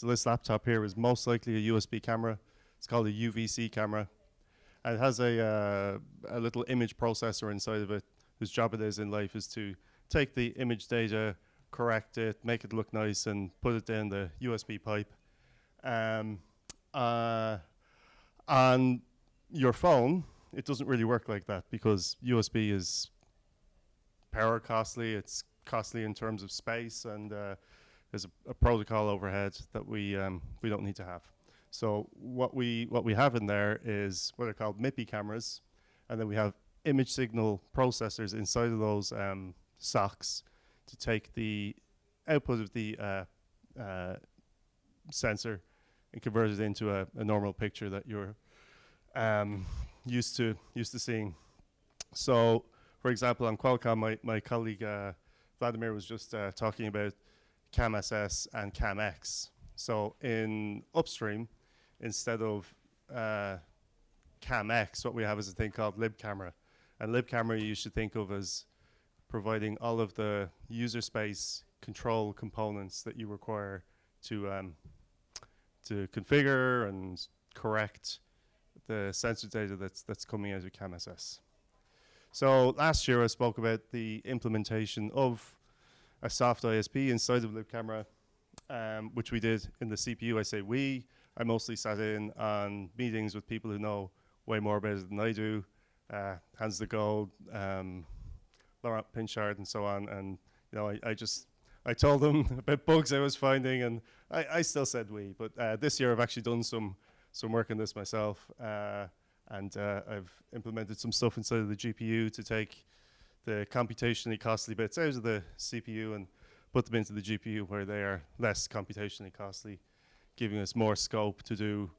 this laptop here is most likely a USB camera. It's called a UVC camera. And it has a little image processor inside of it, whose job it is in life is to take the image data, correct it, make it look nice, and put it down the USB pipe. On your phone, it doesn't really work like that because USB is power costly, it's costly in terms of space, and there's a protocol overhead that we don't need to have. So what we have in there is what are called MIPI cameras, and then we have image signal processors inside of those socks to take the output of the sensor and convert it into a normal picture that you're used to seeing. So, for example, on Qualcomm, my colleague Vladimir was just talking about CAM-SS and CAM-X. So in upstream, instead of CAM-X, what we have is a thing called libcamera. And libcamera you should think of as providing all of the user space control components that you require to configure and correct the sensor data that's coming out of CAM-SS. So last year I spoke about the implementation of a soft ISP inside of libcamera, which we did in the CPU. I say we. I mostly sat in on meetings with people who know way more about it than I do. Hans de Gold, Laurent Pinchard, and so on. And you know, I told them about bugs I was finding, and I still said we. But this year I've actually done some work on this myself, and I've implemented some stuff inside of the GPU to take the computationally costly bits out of the CPU and put them into the GPU where they are less computationally costly, giving us more scope to do,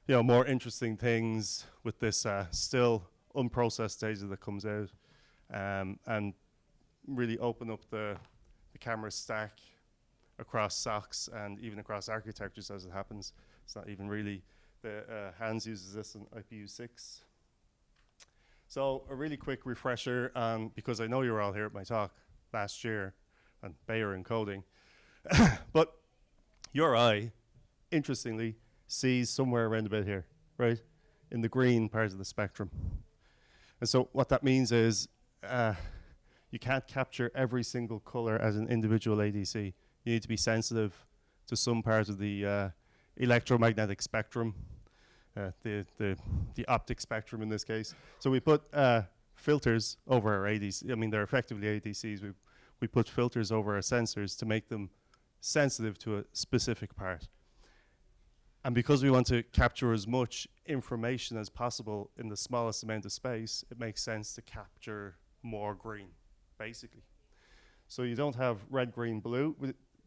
you know, more interesting things with this still unprocessed data that comes out, and really open up the camera stack across SOCs and even across architectures as it happens. It's not even really, Hans uses this in IPU6. So a really quick refresher, because I know you were all here at my talk last year on Bayer and coding, but your eye, interestingly, sees somewhere around about here, right? In the green part of the spectrum. And so what that means is you can't capture every single color as an individual ADC. You need to be sensitive to some part of the electromagnetic spectrum, the optic spectrum in this case. So we put filters over our ADC. I mean, they're effectively ADCs. We put filters over our sensors to make them sensitive to a specific part. And because we want to capture as much information as possible in the smallest amount of space, it makes sense to capture more green, basically. So you don't have red, green, blue.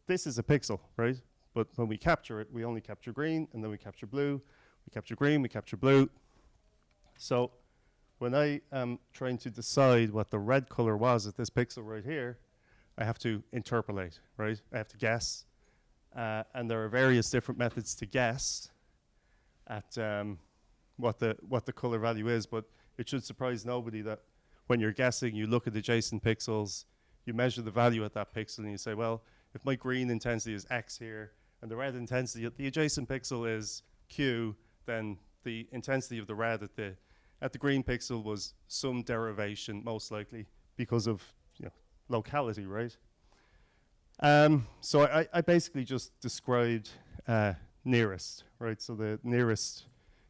This is a pixel, right? But when we capture it, we only capture green, and then we capture blue. We capture green, we capture blue. So when I am trying to decide what the red color was at this pixel right here, I have to interpolate, right? I have to guess. And there are various different methods to guess at what the color value is, but it should surprise nobody that when you're guessing, you look at adjacent pixels, you measure the value at that pixel, and you say, well, if my green intensity is X here, and the red intensity at the adjacent pixel is Q, then the intensity of the red at the green pixel was some derivation, most likely, because of, you know, locality, right? So I basically just described nearest, right? So the nearest,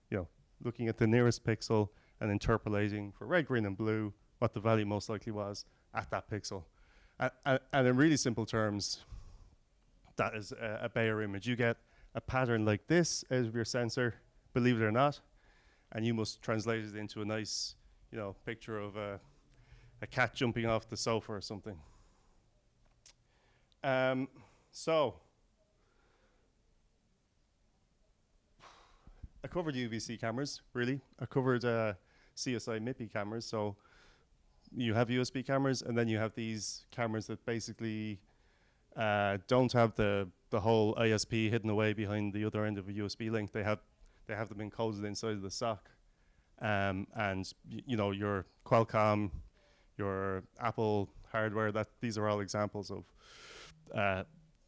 you know, looking at the nearest pixel and interpolating for red, green, and blue what the value most likely was at that pixel. And in really simple terms, that is a Bayer image. You get a pattern like this out of your sensor, believe it or not, and you must translate it into a nice, you know, picture of a cat jumping off the sofa or something. So I covered UVC cameras, really. I covered CSI MIPI cameras. So you have USB cameras, and then you have these cameras that basically don't have the whole ISP hidden away behind the other end of a USB link. They have them encoded inside of the SOC. And you know, your Qualcomm, your Apple hardware, these are all examples of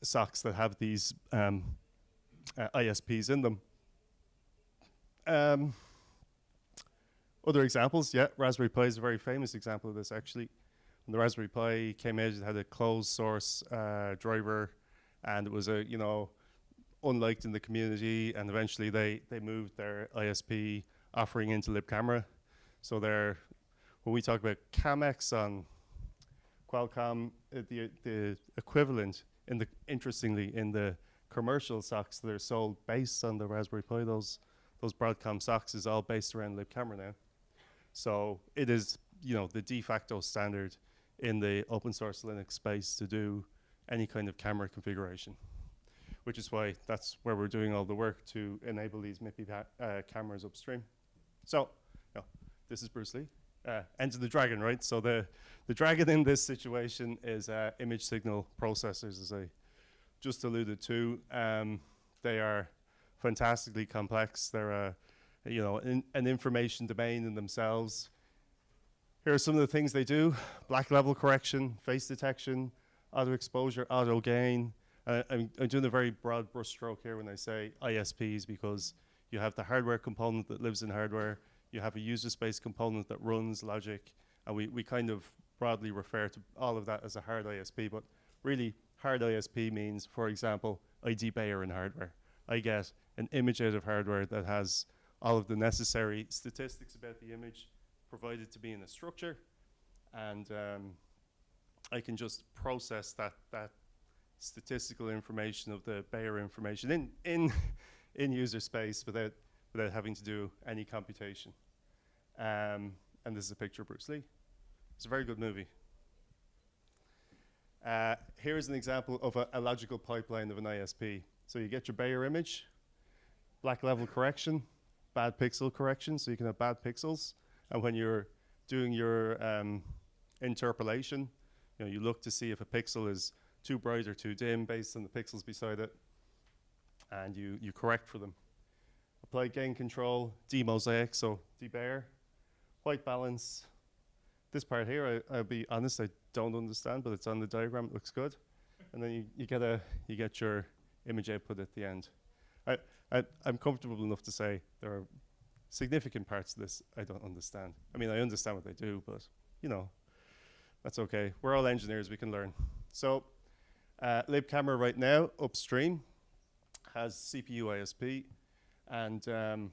SOCs that have these ISPs in them. Other examples, yeah, Raspberry Pi is a very famous example of this actually. When the Raspberry Pi came out, it had a closed source driver, and it was unliked in the community, and eventually they moved their ISP offering into libcamera. So when we talk about CamX on Qualcomm, the equivalent interestingly in the commercial socks that are sold based on the Raspberry Pi, those Broadcom socks is all based around libcamera now. So it is, the de facto standard in the open source Linux space to do any kind of camera configuration, which is why that's where we're doing all the work to enable these MIPI cameras upstream. So, this is Bruce Lee. Enter the dragon, right? So the dragon in this situation is image signal processors, as I just alluded to. They are fantastically complex. They're an information domain in themselves. Here are some of the things they do: black level correction, face detection, auto exposure, auto gain. I'm doing a very broad brushstroke here when I say ISPs, because you have the hardware component that lives in hardware, you have a user space component that runs logic, and we kind of broadly refer to all of that as a hard ISP, but really hard ISP means, for example, I debayer in hardware. I get an image out of hardware that has all of the necessary statistics about the image provided to me in a structure, and I can just process that statistical information of the Bayer information in user space without having to do any computation. And this is a picture of Bruce Lee. It's a very good movie. Here's an example of a logical pipeline of an ISP. So you get your Bayer image, black level correction, bad pixel correction, so you can have bad pixels. And when you're doing your interpolation, you look to see if a pixel is too bright or too dim based on the pixels beside it, and you correct for them. Apply gain control, demosaic, so debayer, white balance. This part here, I'll be honest, I don't understand, but it's on the diagram, it looks good. And then you get your image output at the end. I'm comfortable enough to say there are significant parts of this I don't understand. I mean, I understand what they do, but that's okay. We're all engineers, we can learn. So libcamera right now, upstream, has CPU ISP, and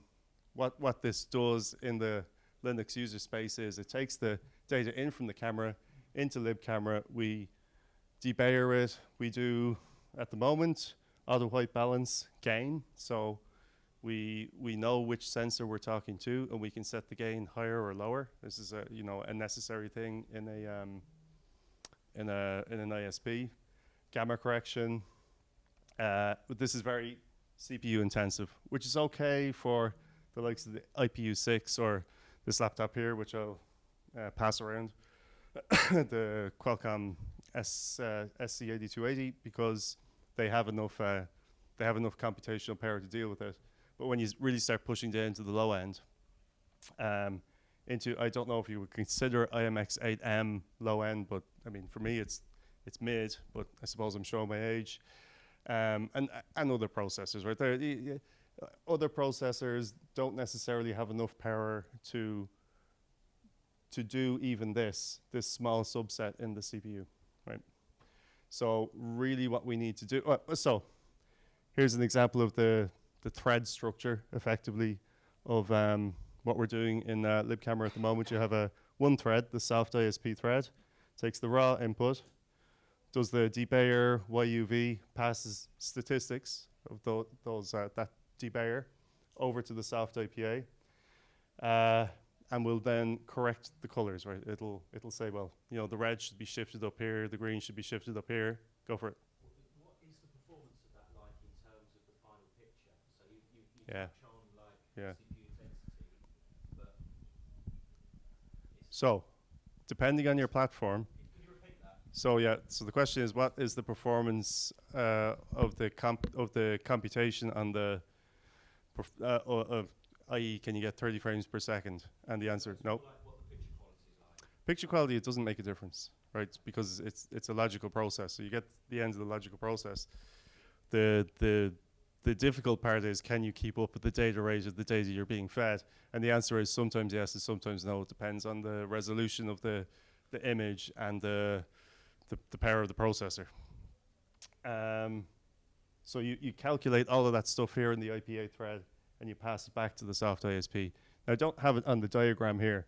what this does in the Linux user space is it takes the data in from the camera into libcamera, we debayer it, we do, at the moment, auto white balance gain, so we know which sensor we're talking to, and we can set the gain higher or lower. This is a necessary thing in an ISP. Gamma correction, but this is very CPU intensive, which is okay for the likes of the IPU6 or this laptop here, which I'll pass around, the Qualcomm SC8280, because they have enough computational power to deal with it. But when you really start pushing down to the low end, I don't know if you would consider IMX8M low end, but I mean, for me, it's mid, but I suppose I'm showing my age. And other processors, right there. Other processors don't necessarily have enough power to do even this small subset in the CPU, right? So really what we need to do, so here's an example of the thread structure, effectively, of what we're doing in libcamera at the moment. You have one thread, the soft ISP thread, takes the raw input, does the debayer YUV, passes statistics of that debayer over to the soft IPA, and will then correct the colors, right? It'll say, well, the red should be shifted up here, the green should be shifted up here. Go for it. What is the performance of that like in terms of the final picture? So you Yeah. touch on like Yeah. CPU intensity, but so depending on your platform. Could you repeat that? So so the question is, what is the performance of the computation on the i.e., can you get 30 frames per second? And the answer, no. Like what the picture quality is like. Picture quality, it doesn't make a difference, right? Because it's a logical process. So you get the end of the logical process. The the difficult part is, can you keep up with the data rate of the data you're being fed? And the answer is sometimes yes and sometimes no. It depends on the resolution of the image and the power of the processor. So you calculate all of that stuff here in the IPA thread, and you pass it back to the soft ISP. Now, I don't have it on the diagram here,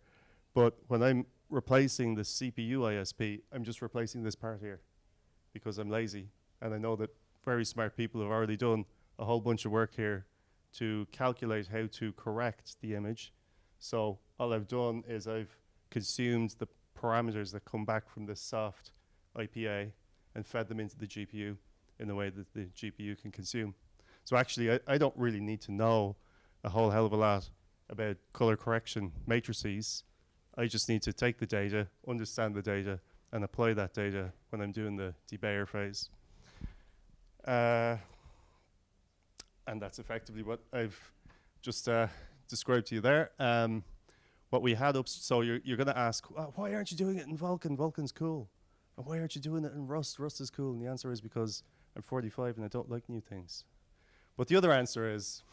but when I'm replacing the CPU ISP, I'm just replacing this part here because I'm lazy, and I know that very smart people have already done a whole bunch of work here to calculate how to correct the image. So all I've done is I've consumed the parameters that come back from this soft IPA and fed them into the GPU in a way that the GPU can consume. So actually, I don't really need to know a whole hell of a lot about color correction matrices. I just need to take the data, understand the data, and apply that data when I'm doing the debayer phase. And that's effectively what I've just described to you there. What we had up, so you're going to ask, why aren't you doing it in Vulkan? Vulkan's cool. And why aren't you doing it in Rust? Rust is cool. And the answer is because I'm 45 and I don't like new things. But the other answer is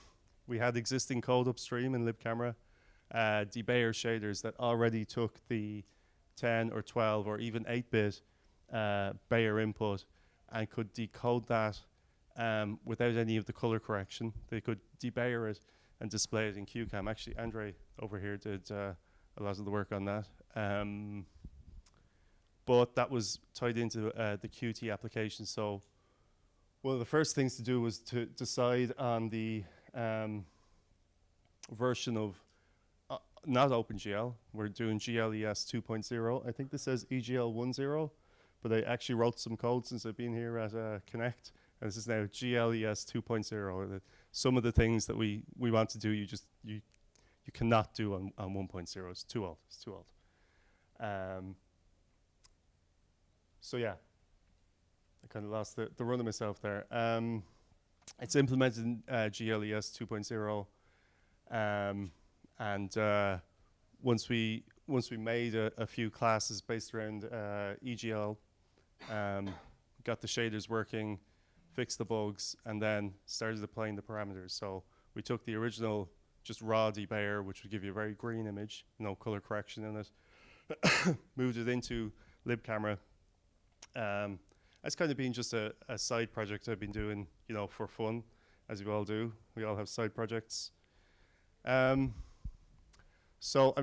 we had existing code upstream in libcamera, debayer shaders that already took the 10 or 12 or even 8-bit Bayer input and could decode that without any of the color correction. They could debayer it and display it in QCam. Actually, Andre over here did a lot of the work on that. But that was tied into the Qt application. So one of the first things to do was to decide on the version of not OpenGL. We're doing GLES 2.0. I think this says EGL 1.0, but I actually wrote some code since I've been here at Connect, and this is now GLES 2.0. Some of the things that we want to do, you cannot do on 1.0. It's too old. It's too old. So yeah, I kind of lost the run of myself there. It's implemented in GLES 2.0. And once we made a few classes based around EGL, got the shaders working, fixed the bugs, and then started applying the parameters. So we took the original just raw debayer, which would give you a very green image, no color correction in it, moved it into libcamera. It's kind of been just a side project I've been doing, for fun, as you all do. We all have side projects. So how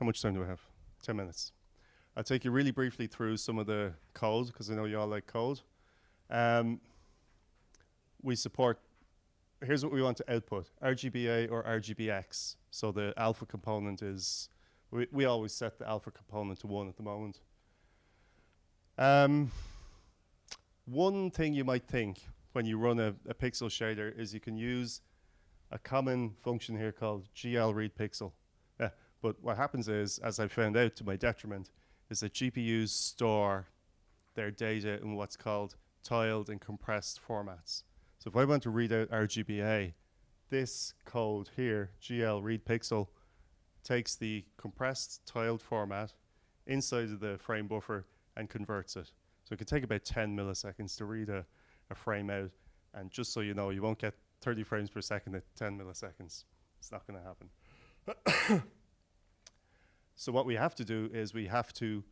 much time do I have? 10 minutes. I'll take you really briefly through some of the code, because I know you all like code. We support, here's what we want to output, RGBA or RGBX. So the alpha component is, we always set the alpha component to 1 at the moment. One thing you might think when you run a pixel shader is you can use a common function here called GL read pixel. But what happens is, as I found out to my detriment, is that GPUs store their data in what's called tiled and compressed formats. So if I want to read out RGBA, this code here, GL read pixel, takes the compressed tiled format inside of the frame buffer and converts it. So it can take about 10 milliseconds to read a frame out. And just so you know, you won't get 30 frames per second at 10 milliseconds. It's not going to happen. So what we have to do is we have to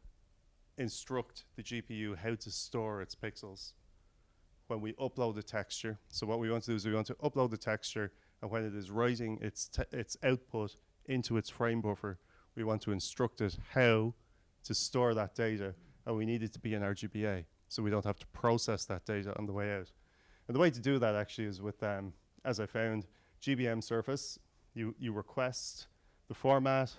instruct the GPU how to store its pixels when we upload the texture. So what we want to do is we want to upload the texture, and when it is writing its output into its frame buffer, we want to instruct it how to store that data, and we need it to be in RGBA, so we don't have to process that data on the way out. And the way to do that actually is with, as I found, GBM surface. You request the format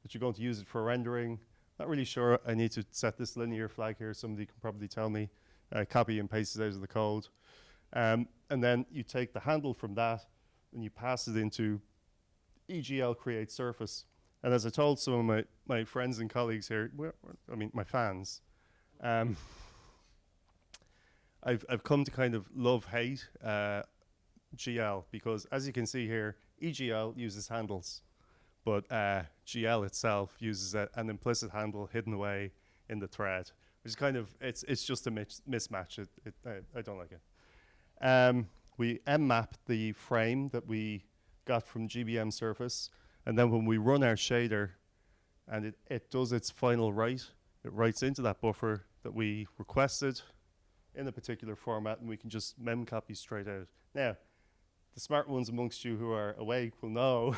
that you're going to use it for rendering. Not really sure I need to set this linear flag here. Somebody can probably tell me. Copy and paste it out of the code. And then you take the handle from that and you pass it into EGL create surface. And as I told some of my friends and colleagues here, my fans, I've come to kind of love-hate GL, because as you can see here, EGL uses handles, but GL itself uses an implicit handle hidden away in the thread, which is kind of, it's just a mismatch. I don't like it. we mmap the frame that we got from GBM surface, and then when we run our shader, and it does its final write, it writes into that buffer that we requested in a particular format, and we can just mem copy straight out. Now, the smart ones amongst you who are awake will know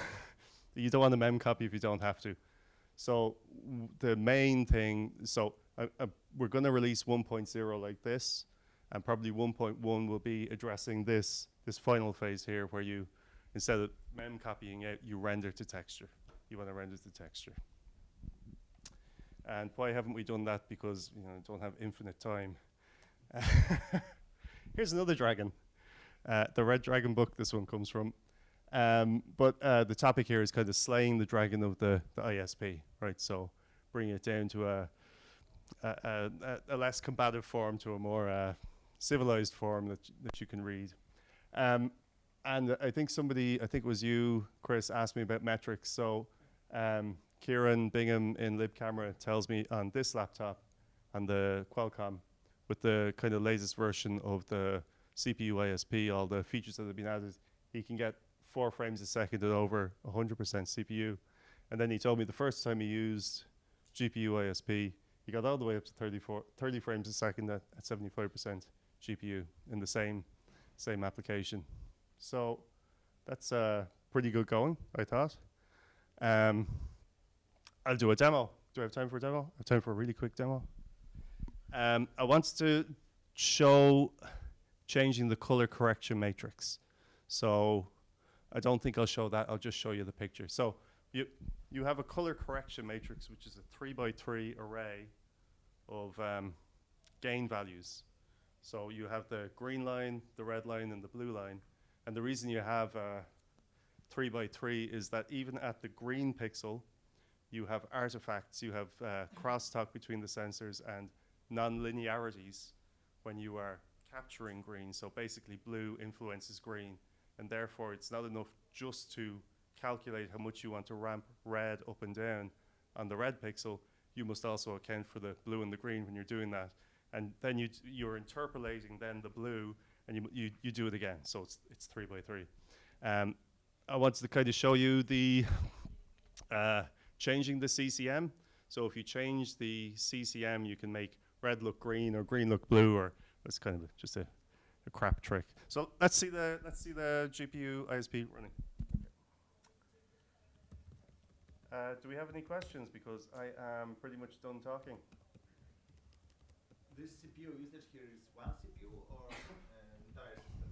that you don't want to mem copy if you don't have to. So the main thing, we're going to release 1.0 like this, and probably 1.1 will be addressing this final phase here, where you, instead of mem copying out, you render to texture. You want to render to texture. And why haven't we done that? Because don't have infinite time. Here's another dragon. The Red Dragon book this one comes from. But the topic here is kind of slaying the dragon of the ISP, right? So bringing it down to a less combative form, to a more civilized form that you can read. And I think it was you, Chris, asked me about metrics. So Kieran Bingham in libcamera tells me on this laptop, on the Qualcomm, with the kind of latest version of the GPUISP, all the features that have been added, he can get 4 frames a second at over 100% CPU. And then he told me the first time he used GPUISP, he got all the way up to 30 frames a second at 75% GPU in the same application. So that's pretty good going, I thought. I'll do a demo. Do I have time for a demo? I have time for a really quick demo. I want to show changing the color correction matrix. So I don't think I'll show that. I'll just show you the picture. So you have a color correction matrix, which is a 3x3 array of gain values. So you have the green line, the red line, and the blue line. And the reason you have 3x3 is that even at the green pixel, you have artifacts. You have crosstalk between the sensors and non-linearities when you are capturing green. So basically blue influences green, and therefore it's not enough just to calculate how much you want to ramp red up and down on the red pixel. You must also account for the blue and the green when you're doing that. And then you're interpolating then the blue, and you do it again. So it's 3x3. I wanted to kind of show you the changing the CCM. So if you change the CCM, you can make red look green or green look blue, or it's kind of just a crap trick. So let's see the GPUISP running. Do we have any questions? Because I am pretty much done talking. This CPU usage here is one CPU or entire system?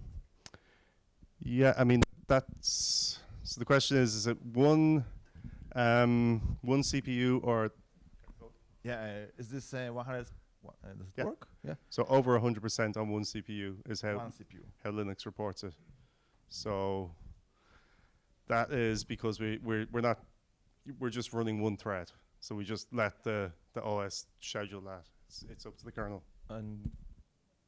Yeah, I mean that's. So the question is it one CPU or? Yeah, is this 100? Does it work? Yeah. So over 100% on one CPU is how one CPU. How Linux reports it. So that is because we're just running one thread. So we just let the OS schedule that. It's up to the kernel. And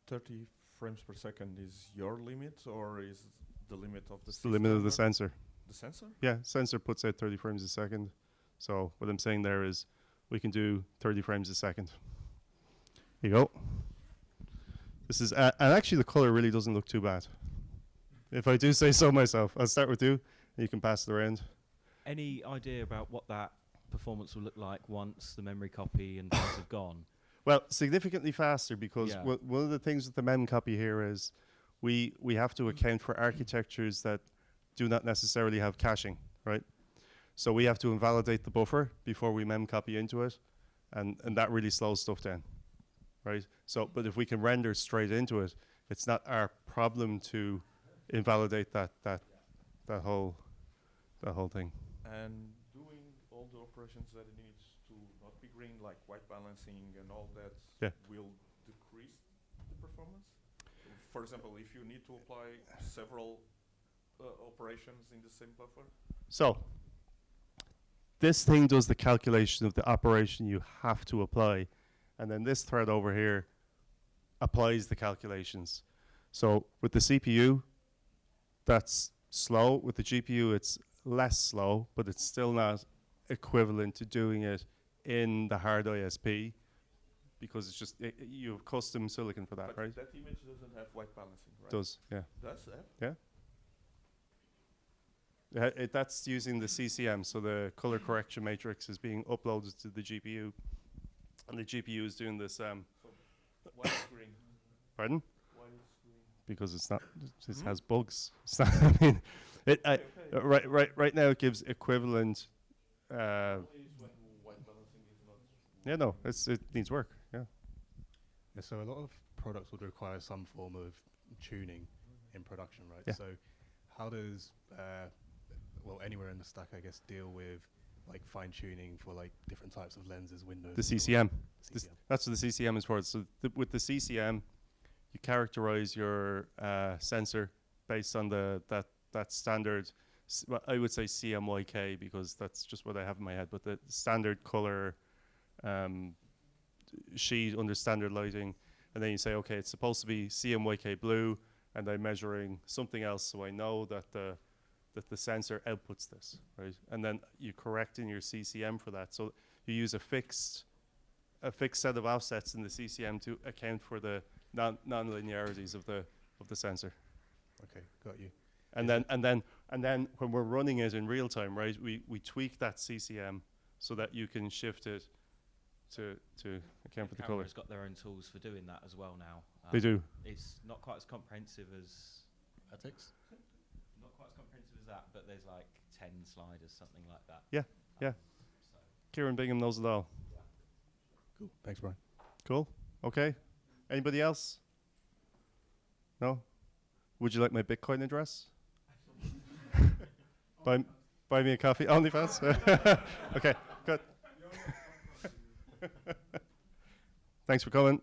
30 frames per second is your limit, or is the limit of the? It's the limit of the sensor. The sensor? Yeah, sensor puts out 30 frames a second. So what I'm saying there is we can do 30 frames a second. Here you go. This is, and actually the color really doesn't look too bad. If I do say so myself. I'll start with you, and you can pass it around. Any idea about what that performance will look like once the memory copy and things have gone? Well, significantly faster, because one of the things with the mem copy here is we have to account for architectures that do not necessarily have caching, right? So we have to invalidate the buffer before we mem copy into it, and that really slows stuff down, right? So, but if we can render straight into it, it's not our problem to invalidate that whole thing. And doing all the operations that it needs to not be green, like white balancing and all that, will decrease the performance? For example, if you need to apply several operations in the same buffer? So this thing does the calculation of the operation you have to apply, and then this thread over here applies the calculations. So with the CPU, that's slow. With the GPU, it's less slow, but it's still not equivalent to doing it in the hard ISP, because it's just you have custom silicon for that, But right? that image doesn't have white balancing, right? Does, yeah. Does, Yeah. That's using the CCM, so the color correction matrix is being uploaded to the GPU, and the GPU is doing this. So why is green? Pardon? Why is green? Because it's not. It has bugs. It's not, I mean, right now it gives equivalent. Only is when white balancing is not. Yeah, no, it needs work. Yeah. Yeah, so a lot of products would require some form of tuning in production, right? Yeah. So how does, well, anywhere in the stack, I guess, deal with like fine tuning for like different types of lenses, windows? The and so CCM. on? CCM. That's what the CCM is for. So with the CCM, you characterize your sensor based on that standard. Well, I would say CMYK because that's just what I have in my head. But the standard color sheet under standard lighting, and then you say, okay, it's supposed to be CMYK blue, and I'm measuring something else, so I know that the sensor outputs this, right? And then you correct in your CCM for that. So you use a fixed set of offsets in the CCM to account for the non-linearities of the sensor. Okay, got you. And then when we're running it in real time, right, we tweak that CCM so that you can shift it to account for the color. Camera's got their own tools for doing that as well now. They do. It's not quite as comprehensive as Attics? not quite as comprehensive as that, but there's like 10 sliders, something like that. Yeah, yeah. So Kieran Bingham knows it all. Cool. Thanks, Brian. Cool. Okay. Anybody else? No? Would you like my Bitcoin address? buy me a coffee. OnlyFans? Okay, good. Thanks for coming.